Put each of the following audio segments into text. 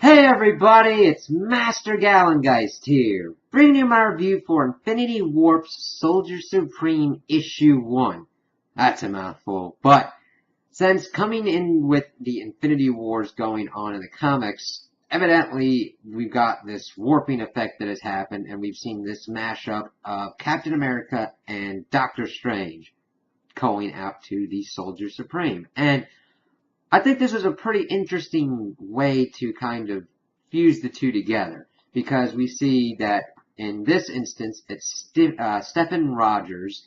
Hey everybody, it's Master Gallengeist here, bringing you my review for Infinity Warp's Soldier Supreme Issue 1. That's a mouthful, but since coming in with the Infinity Wars going on in the comics, evidently we've got this warping effect that has happened, and we've seen this mashup of Captain America and Doctor Strange going out to the Soldier Supreme. And I think this is a pretty interesting way to kind of fuse the two together, because we see that in this instance it's Stephen Rogers,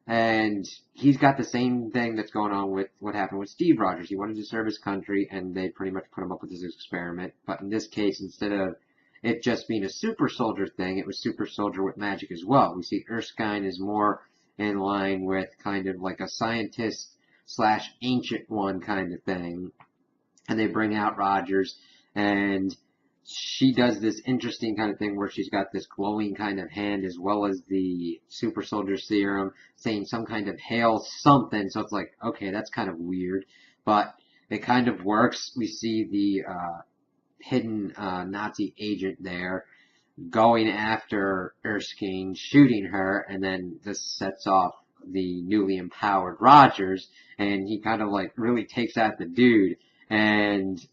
and he's got the same thing that's going on with what happened with Steve Rogers. He wanted to serve his country, and they pretty much put him up with this experiment. But in this case, instead of it just being a super soldier thing, it was super soldier with magic as well. We see Erskine is more in line with kind of like a scientist slash ancient one kind of thing. And they bring out Rogers, and she does this interesting kind of thing where she's got this glowing kind of hand as well as the super soldier serum saying some kind of hail something. So it's like, okay, that's kind of weird, but it kind of works. We see the hidden Nazi agent there going after Erskine, shooting her, and then this sets off the newly empowered Rogers, and he kind of like really takes out the dude, and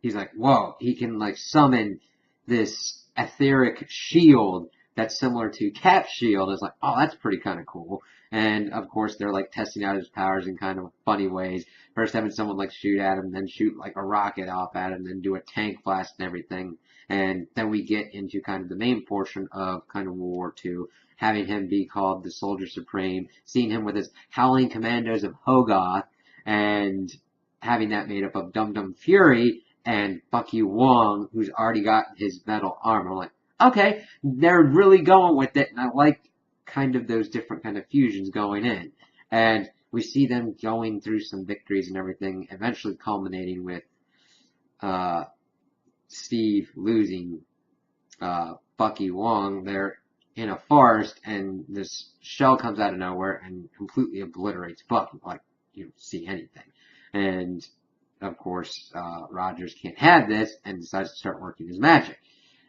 he's like, whoa, he can like summon this etheric shield that's similar to Cap's shield. It's like, oh, that's pretty kind of cool. And of course, they're like testing out his powers in kind of funny ways. First having someone like shoot at him, then shoot like a rocket off at him, then do a tank blast and everything. And then we get into kind of the main portion of kind of World War II, having him be called the Soldier Supreme, seeing him with his Howling Commandos of Hogarth, and having that made up of Dum Dum Fury and Bucky Wong, who's already got his metal armor. I'm like, okay, they're really going with it, and I like kind of those different kind of fusions going in. And we see them going through some victories and everything, eventually culminating with Steve losing Bucky Wong. They're in a forest, and this shell comes out of nowhere and completely obliterates Bucky, like you don't see anything. And of course, Rogers can't have this and decides to start working his magic.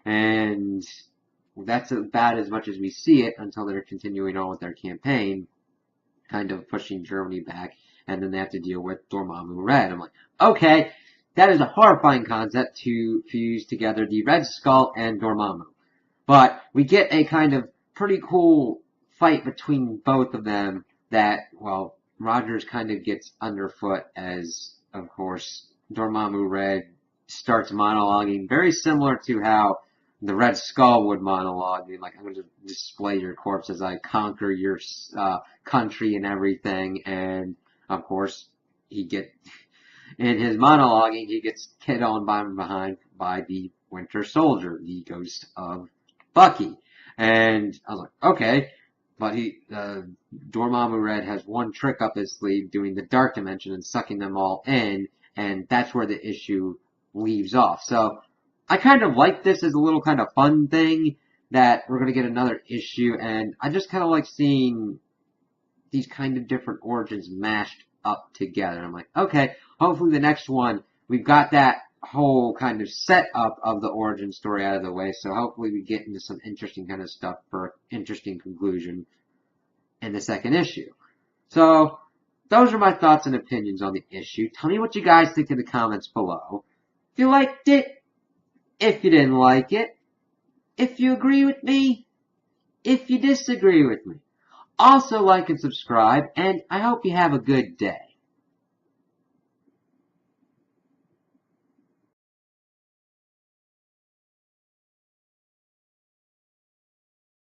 And that's about as much as we see it until they're continuing on with their campaign, kind of pushing Germany back, and then they have to deal with Dormammu Red. I'm like, okay, that is a horrifying concept to fuse together the Red Skull and Dormammu. But we get a kind of pretty cool fight between both of them that, well, Rogers kind of gets underfoot as, of course, Dormammu Red starts monologuing, very similar to how the Red Skull would monologue, being like, I'm going to display your corpse as I conquer your country and everything. And, of course, in his monologuing, he gets hit on behind by the Winter Soldier, the ghost of Bucky. And I was like, okay. But Dormammu Red has one trick up his sleeve, doing the Dark Dimension and sucking them all in, and that's where the issue leaves off. So I kind of like this as a little kind of fun thing that we're going to get another issue, and I just kind of like seeing these kind of different origins mashed up together. I'm like, okay, hopefully the next one, we've got that whole kind of setup of the origin story out of the way, so hopefully we get into some interesting kind of stuff for an interesting conclusion in the second issue. So, those are my thoughts and opinions on the issue. Tell me what you guys think in the comments below. If you liked it, if you didn't like it, if you agree with me, if you disagree with me. Also like and subscribe, and I hope you have a good day.